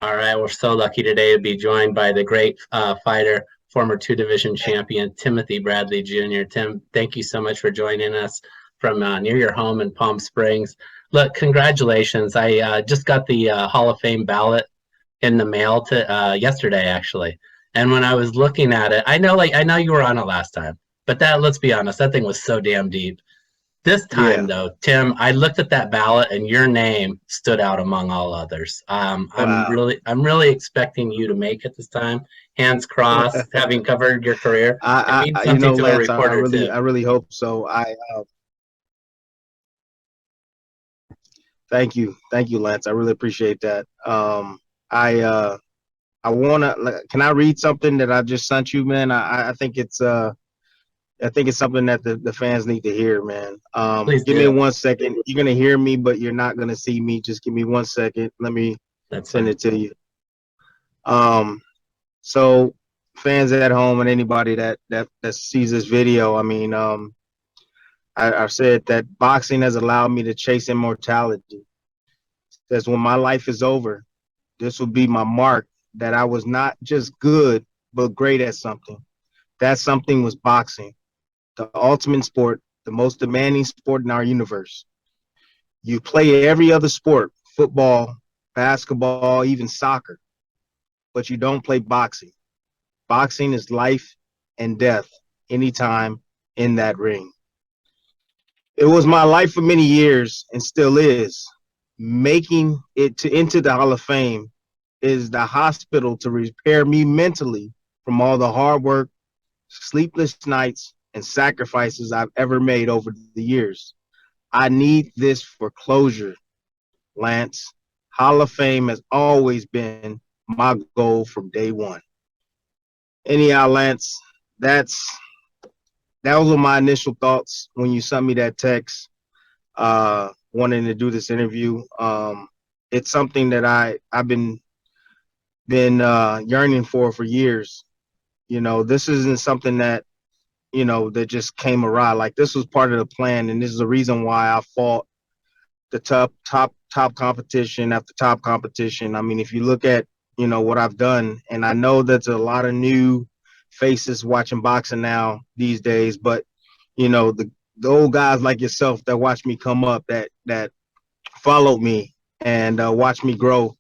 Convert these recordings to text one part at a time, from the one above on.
All right, we're so lucky today to be joined by the great fighter, former two-division champion, Timothy Bradley Jr. Tim, thank you so much for joining us from near your home in Palm Springs. Look, congratulations. I just got the Hall of Fame ballot in the mail to yesterday, actually. And when I was looking at it, I know you were on it last time, but let's be honest, that thing was so damn deep. This time, Yeah. though, Tim, I looked at that ballot and your name stood out among all others. Wow. I'm really expecting you to make it this time. Hands crossed, having covered your career. It means something to a Lance, reporter too. I really hope so. Thank you, Lance. I really appreciate that. I, uh, I wanna. Can I read something that I just sent you, man? I think it's something that the fans need to hear, man. Please Give me do. 1 second. You're gonna hear me, but you're not gonna see me. Just give me 1 second. Let me That's send fine. it to you. Um, so fans at home and anybody that sees this video, I've said that boxing has allowed me to chase immortality. That's when my life is over. This will be my mark that I was not just good, but great at something. That something was boxing, the ultimate sport, the most demanding sport in our universe. You play every other sport, football, basketball, even soccer, but you don't play boxing. Boxing is life and death anytime in that ring. It was my life for many years and still is. Making it to into the Hall of Fame is the hospital to repair me mentally from all the hard work, sleepless nights, and sacrifices I've ever made over the years. I need this for closure, Lance. Hall of Fame has always been my goal from day one. Anyhow, Lance, that's that was my initial thoughts when you sent me that text, wanting to do this interview. It's something that I've been yearning for years. This isn't something that that just came awry. Like this was part of the plan, and this is the reason why I fought the top competition after top competition. I mean, if you look at what I've done, and I know that's a lot of new faces watching boxing now these days, but the old guys like yourself that watched me come up, that followed me and watched me grow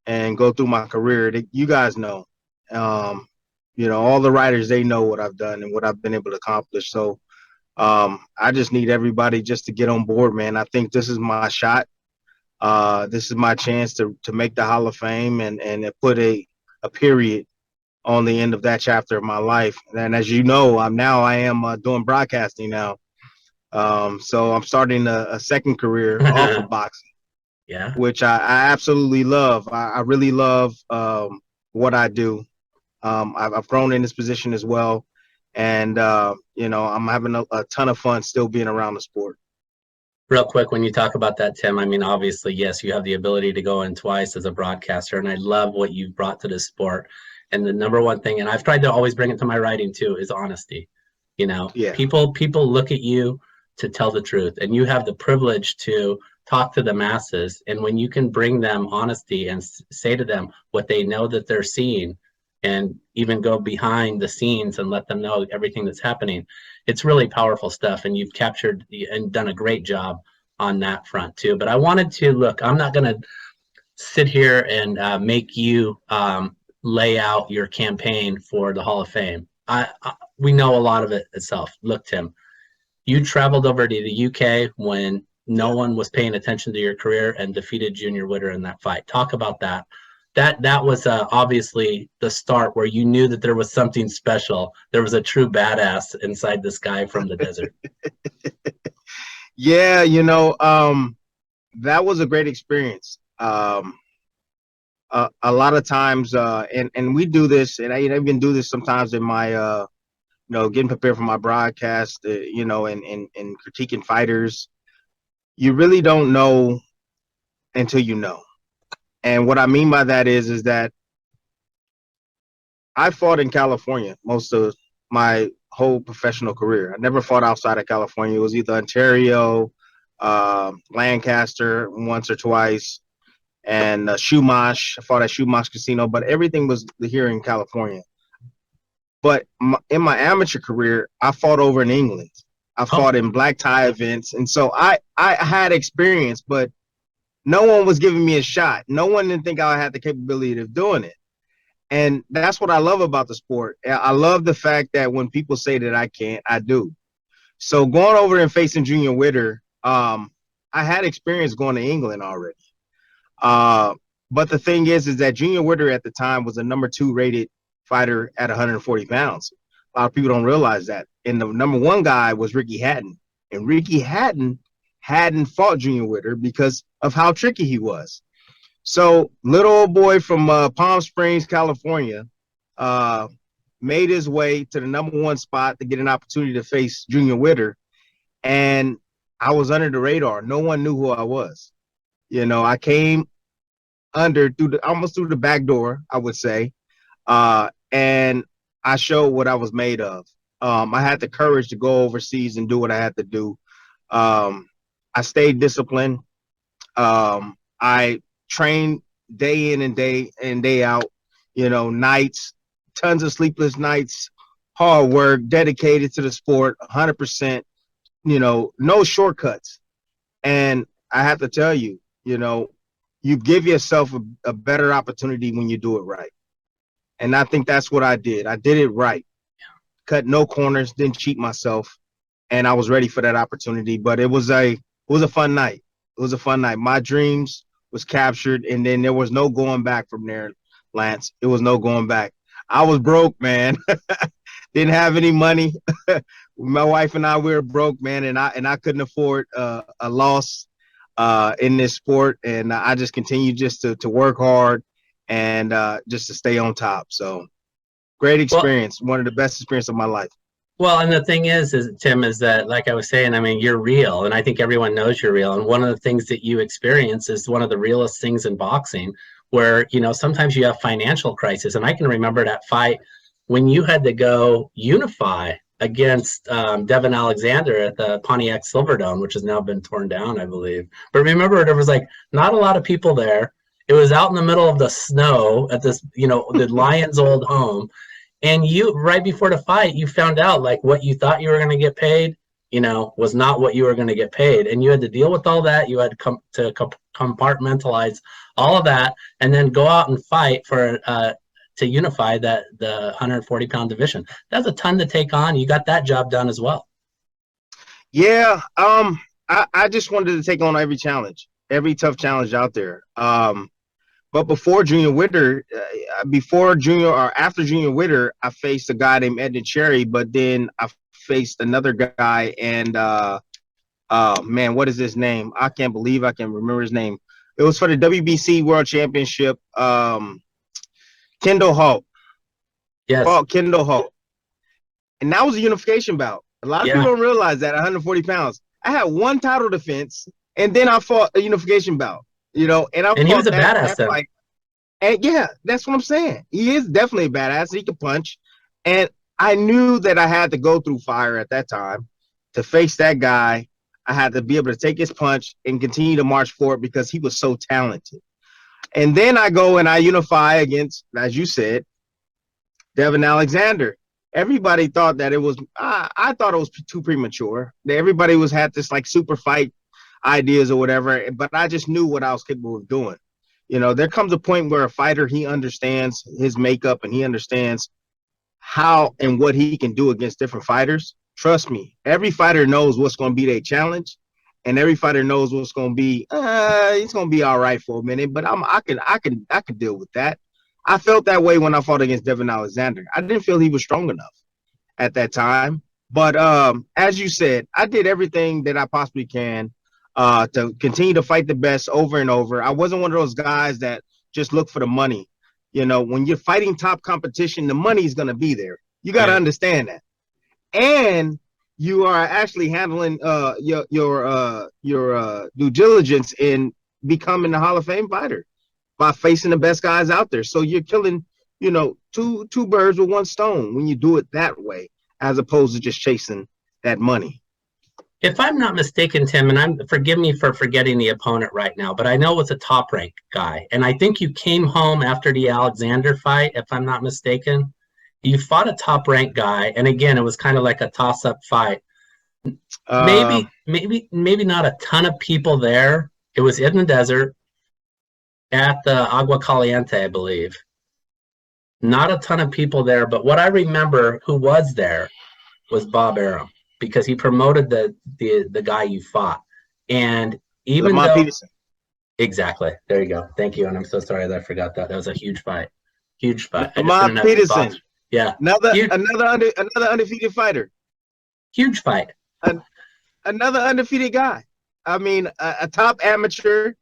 and go through my career. You guys know, um, all the writers, they know what I've done and what I've been able to accomplish. So I just need everybody just to get on board, man. I think this is my shot. This is my chance to make the Hall of Fame and put a period on the end of that chapter of my life. And as you know, I am doing broadcasting now. So I'm starting a second career off of boxing, Yeah. which I absolutely love. I really love what I do. I've grown in this position as well. And, I'm having a ton of fun still being around the sport. Real quick, when you talk about that, Tim, I mean, obviously, yes, you have the ability to go in twice as a broadcaster, and I love what you've brought to this sport. And the number one thing, and I've tried to always bring it to my writing too, is honesty. Yeah. People look at you to tell the truth, and you have the privilege to talk to the masses. And when you can bring them honesty and say to them what they know that they're seeing, and even go behind the scenes and let them know everything that's happening, it's really powerful stuff. And you've captured and done a great job on that front too. But I wanted to look. I'm not going to sit here and make you lay out your campaign for the Hall of Fame. We know a lot of it itself. Look, Tim, you traveled over to the UK when no Yeah. one was paying attention to your career and defeated Junior Witter in that fight. Talk about that. That was obviously the start where you knew that there was something special. There was a true badass inside this guy from the desert. Yeah, that was a great experience. A lot of times, and we do this, and I even do this sometimes in my, getting prepared for my broadcast, and critiquing fighters. You really don't know until you know. And what I mean by that is that I fought in California most of my whole professional career. I never fought outside of California. It was either Ontario, Lancaster once or twice, and Shumash. I fought at Shumash Casino, but everything was here in California. But in my amateur career, I fought over in England. I Oh, fought in black tie events, and so I had experience, but no one was giving me a shot. No one didn't think I had the capability of doing it. And that's what I love about the sport. I love the fact that when people say that I can't, I do. So going over and facing Junior Witter, I had experience going to England already. But the thing is that Junior Witter at the time was a #2 rated fighter at 140 pounds. A lot of people don't realize that. And the #1 guy was Ricky Hatton. And Ricky Hatton hadn't fought Junior Witter because of how tricky he was. So little old boy from Palm Springs, California, made his way to the #1 spot to get an opportunity to face Junior Witter. And I was under the radar. No one knew who I was. You know, I came almost through the back door, I would say. And I showed what I was made of. I had the courage to go overseas and do what I had to do. I stayed disciplined. I trained day in and day out, you know, nights, tons of sleepless nights, hard work, dedicated to the sport, 100%, you know, no shortcuts. And I have to tell you, you know, you give yourself a better opportunity when you do it right. And I think that's what I did. I did it right. Cut no corners, didn't cheat myself, and I was ready for that opportunity. But it was a fun night. It was a fun night. My dreams was captured, and then there was no going back from there, Lance. It was no going back. I was broke, man. Didn't have any money. My wife and I, we were broke, man, and I couldn't afford a loss in this sport, and I just continued just to work hard and just to stay on top. So great well, experience, one of the best experiences of my life. well, and the thing is Tim, is that like I was saying, I mean, you're real, and I think everyone knows you're real. And one of the things that you experience is one of the realest things in boxing, where you know sometimes you have financial crisis. And I can remember that fight when you had to go unify against Devin Alexander at the Pontiac Silverdome, which has now been torn down, I believe. But remember, there was like not a lot of people there. It was out in the middle of the snow at this, you know, the Lions' old home. And you, right before the fight, you found out like what you thought you were going to get paid, you know, was not what you were going to get paid. And you had to deal with all that. You had to compartmentalize all of that and then go out and fight for to unify the 140-pound division. That's a ton to take on. You got that job done as well. Yeah, I just wanted to take on every challenge, every tough challenge out there. But before Junior Witter, after Junior Witter, I faced a guy named Edna Cherry, but then I faced another guy, and man, what is his name? I can't believe I can remember his name. It was for the WBC World Championship. Kendall Holt. Yes. Fought Kendall Holt. And that was a unification bout. A lot of people don't realize that 140 pounds. I had one title defense, and then I fought a unification bout. You know, and he was a badass then. Fight. And yeah, that's what I'm saying. He is definitely a badass. He can punch. And I knew that I had to go through fire at that time to face that guy. I had to be able to take his punch and continue to march forward because he was so talented. And then I go and I unify against, as you said, Devin Alexander. Everybody thought that it was, I thought it was too premature. Everybody had this like super fight ideas or whatever, but I just knew what I was capable of doing. You know, there comes a point where a fighter, he understands his makeup and he understands how and what he can do against different fighters. Trust me, every fighter knows what's going to be their challenge, and every fighter knows what's going to be. It's going to be all right for a minute, but I can deal with that. I felt that way when I fought against Devin Alexander. I didn't feel he was strong enough at that time, but as you said, I did everything that I possibly can to continue to fight the best over and over. I wasn't one of those guys that just look for the money. You know, when you're fighting top competition, the money is going to be there. You got to understand that. And you are actually handling your due diligence in becoming a Hall of Fame fighter by facing the best guys out there. So you're killing, you know, two birds with one stone when you do it that way, as opposed to just chasing that money. If I'm not mistaken, Tim, and forgive me for forgetting the opponent right now, but I know it was a top rank guy. And I think you came home after the Alexander fight, if I'm not mistaken. You fought a top rank guy, and again, it was kind of like a toss up fight. Um, Maybe not a ton of people there. It was in the desert at the Agua Caliente, I believe. Not a ton of people there, but what I remember who was there was Bob Arum because he promoted the guy you fought. And even Lamont though Peterson. exactly, there you go. Thank you. And I'm so sorry that I forgot that. That was a huge fight. Huge fight. I just didn't Lamont have the thoughts. Peterson. Yeah. Another Huge another undefeated fighter. huge fight. An, Another undefeated guy. I mean, a top amateur,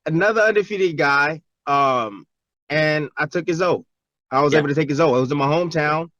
another undefeated guy. And I took his O. I was Yeah. able to take his O. It was in my hometown.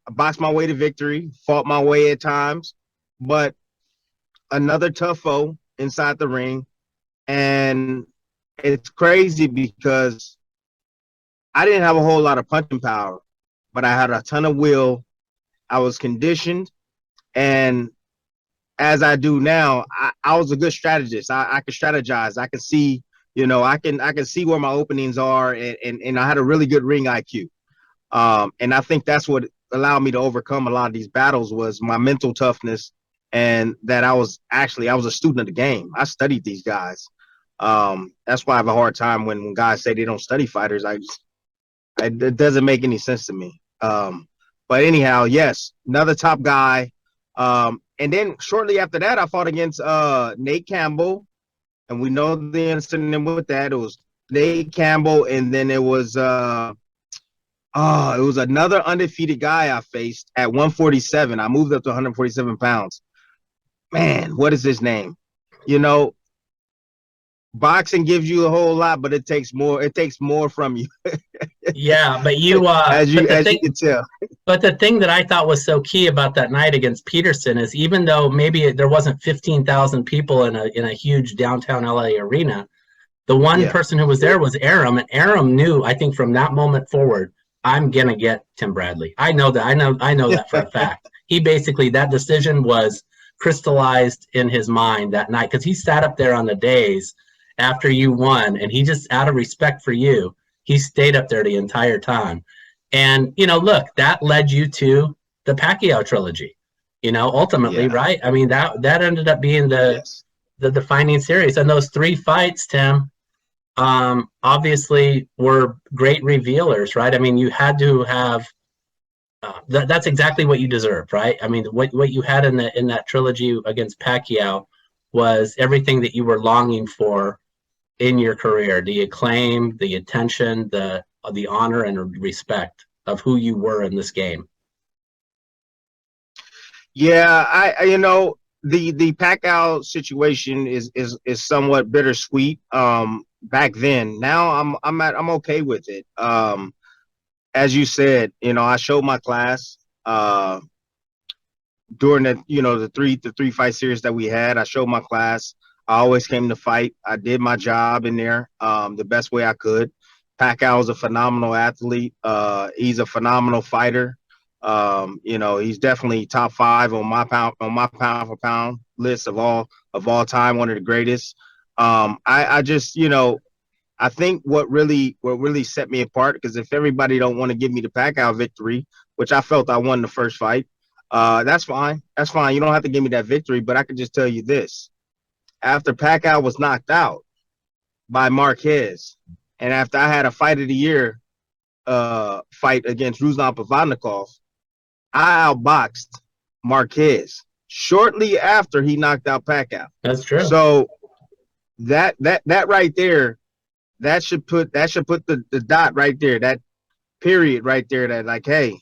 I boxed my way to victory, fought my way at times, but another tough foe inside the ring. And it's crazy because I didn't have a whole lot of punching power, but I had a ton of will. I was conditioned, and as I do now, I was a good strategist. I could strategize. I could see, I can see where my openings are, and I had a really good ring IQ. And I think that's what allowed me to overcome a lot of these battles was my mental toughness, and that I was a student of the game. I studied these guys. That's why I have a hard time when guys say they don't study fighters. It doesn't make any sense to me. But anyhow, yes, another top guy. And then shortly after that, I fought against Nate Campbell, and we know the incident with that. It was Nate Campbell, and then it was another undefeated guy I faced at 147. I moved up to 147 pounds. Man, what is his name? You know, boxing gives you a whole lot, but it takes more. It takes more from you, Yeah, but you as but the you thing can tell. but the thing that I thought was so key about that night against Peterson is even though maybe there wasn't 15,000 people in a huge downtown LA arena, the one Yeah, person who was there was Arum, and Arum knew, I think, from that moment forward, I'm gonna get Tim Bradley. I know that. I know that for a fact. He basically that decision was crystallized in his mind that night because he sat up there on the days after you won, and he just out of respect for you, he stayed up there the entire time. And look, that led you to the Pacquiao trilogy. Ultimately, yeah, right? I mean, that ended up being yes. the defining series, and those three fights, Tim, obviously were great revealers, right? I mean, you had to have that's exactly what you deserved, right? I mean, what you had in that trilogy against Pacquiao was everything that you were longing for in your career: the acclaim, the attention, the honor and respect of who you were in this game. Yeah, the Pacquiao situation is somewhat bittersweet. Back then, now I'm okay with it. As you said, I showed my class. During the three fight series that we had, I showed my class. I always came to fight. I did my job in there the best way I could. Pacquiao is a phenomenal athlete. He's a phenomenal fighter. He's definitely top five on my pound for pound list of all time, one of the greatest. I just I think what really set me apart, because if everybody don't want to give me the Pacquiao victory, which I felt I won the first fight, that's fine. That's fine. You don't have to give me that victory, but I can just tell you this: after Pacquiao was knocked out by Marquez, and after I had a fight of the year fight against Ruslan Pavatnikov, I outboxed Marquez shortly after he knocked out Pacquiao. That's true. So that right there, that should put the dot right there, that period right there, that like, hey,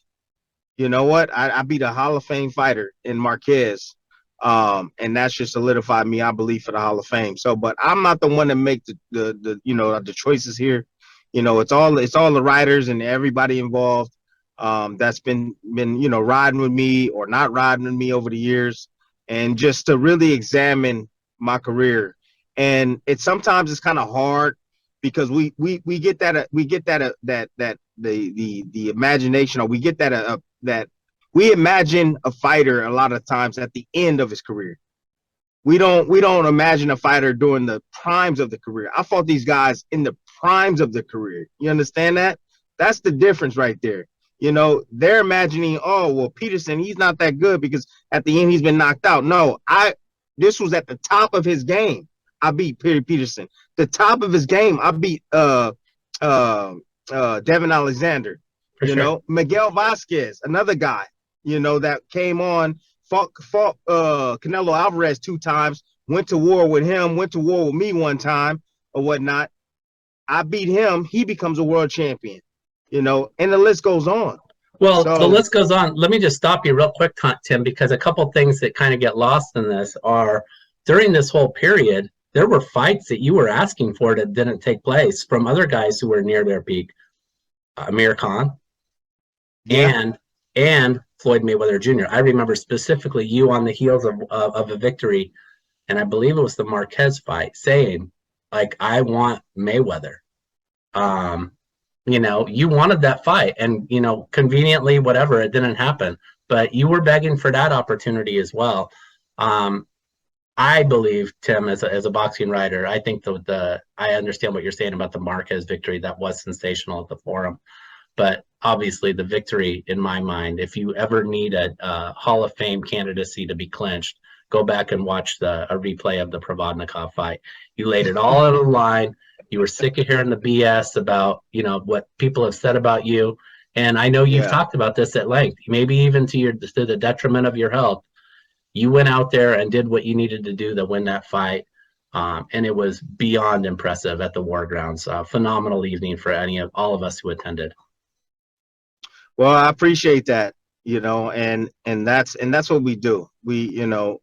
you know what? I beat a Hall of Fame fighter in Marquez. And that should solidify me, I believe, for the Hall of Fame. So, but I'm not the one to make the choices here. It's all the writers and everybody involved that's been riding with me or not riding with me over the years, and just to really examine my career. And sometimes it's kind of hard because we get that the imagination, or we get that we imagine a fighter a lot of times at the end of his career. We don't imagine a fighter during the primes of the career. I fought these guys in the primes of the career. You understand that? That's the difference right there. You know, they're imagining, oh, well, Peterson, he's not that good because at the end he's been knocked out. No, this was at the top of his game. I beat Peterson. The top of his game, I beat Devin Alexander. For You sure. know, Miguel Vasquez, another guy, you know, that came on, fought Canelo Alvarez 2 times, went to war with him, went to war with me 1 time or whatnot. I beat him. He becomes a world champion, you know, and the list goes on. Well, So, the list goes on. Let me just stop you real quick, Tim, because a couple things that kind of get lost in this are during this whole period, there were fights that you were asking for that didn't take place from other guys who were near their peak. Amir Khan yeah, and Floyd Mayweather Jr. I remember specifically you on the heels of a victory, and I believe it was the Marquez fight, saying, like, I want Mayweather. You know, you wanted that fight, and, you know, conveniently, whatever, it didn't happen, but you were begging for that opportunity as well. I believe, Tim, as a boxing writer, I think I understand what you're saying about the Marquez victory. That was sensational at the Forum. But obviously, the victory, in my mind, if you ever need a Hall of Fame candidacy to be clinched, go back and watch a replay of the Provodnikov fight. You laid it all on the line. You were sick of hearing the BS about, you know, what people have said about you. And I know you've yeah. talked about this at length, maybe even to the detriment of your health. You went out there and did what you needed to do to win that fight. And it was beyond impressive at the War Grounds. Phenomenal evening for all of us who attended. Well, I appreciate that, you know, and that's what we do. We, you know,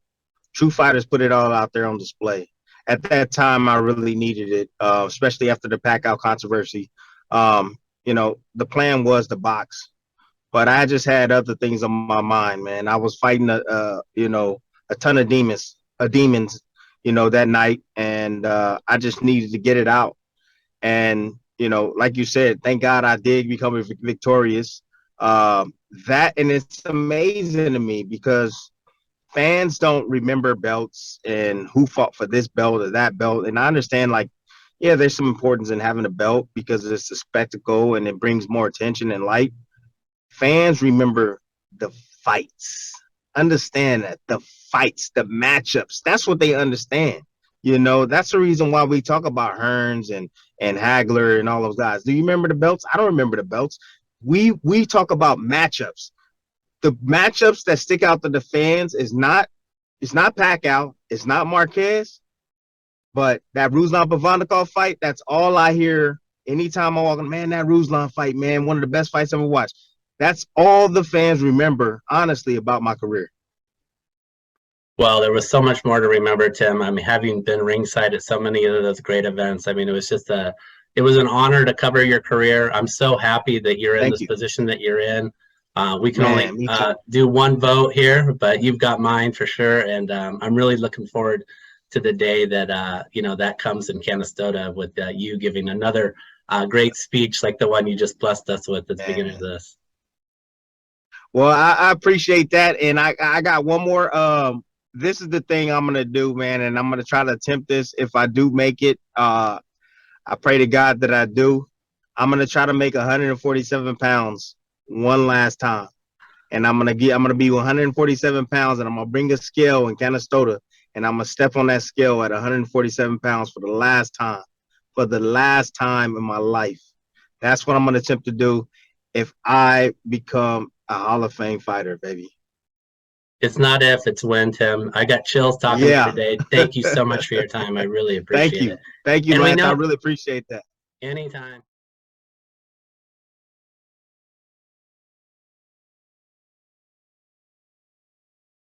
true fighters put it all out there on display. At that time, I really needed it, especially after the Pacquiao controversy. You know, the plan was to box, but I just had other things on my mind, man. I was fighting, you know, a ton of demons, you know, that night, and I just needed to get it out. And you know, like you said, thank God I did become victorious. That and it's amazing to me because fans don't remember belts and who fought for this belt or that belt. And I understand, like, yeah, there's some importance in having a belt because it's a spectacle and it brings more attention and light. Fans remember the fights. Understand that the fights, the matchups. That's what they understand. You know, that's the reason why we talk about Hearns and Hagler and all those guys. Do you remember the belts? I don't remember the belts. We talk about matchups. The matchups that stick out to the fans is not Pacquiao, it's not Marquez, but that Ruslan Provodnikov fight. That's all I hear anytime I walk in. Man, that Ruslan fight, man, one of the best fights I've ever watched. That's all the fans remember, honestly, about my career. Well, there was so much more to remember, Tim. I mean, having been ringside at so many of those great events, I mean, it was an honor to cover your career. I'm so happy that you're in Thank this you, position that you're in. We can man. only Me too. do one vote here, but you've got mine for sure. And I'm really looking forward to the day that, you know, that comes in Canastota with you giving another great speech like the one you just blessed us with at the beginning of Man. this. Well, I appreciate that, and I got one more. This is the thing I'm gonna do, man, and I'm gonna try to attempt this. If I do make it, I pray to God that I do. I'm gonna try to make 147 pounds one last time, and I'm gonna be 147 pounds, and I'm gonna bring a scale in Canastota, and I'm gonna step on that scale at 147 pounds for the last time in my life. That's what I'm gonna attempt to do if I become a Hall of Fame fighter, baby. It's not if, it's when, Tim. I got chills talking to you Yeah. today. Thank you so much for your time. I really Thank appreciate it. you. Thank you, And we Lance. I know really appreciate that. anytime.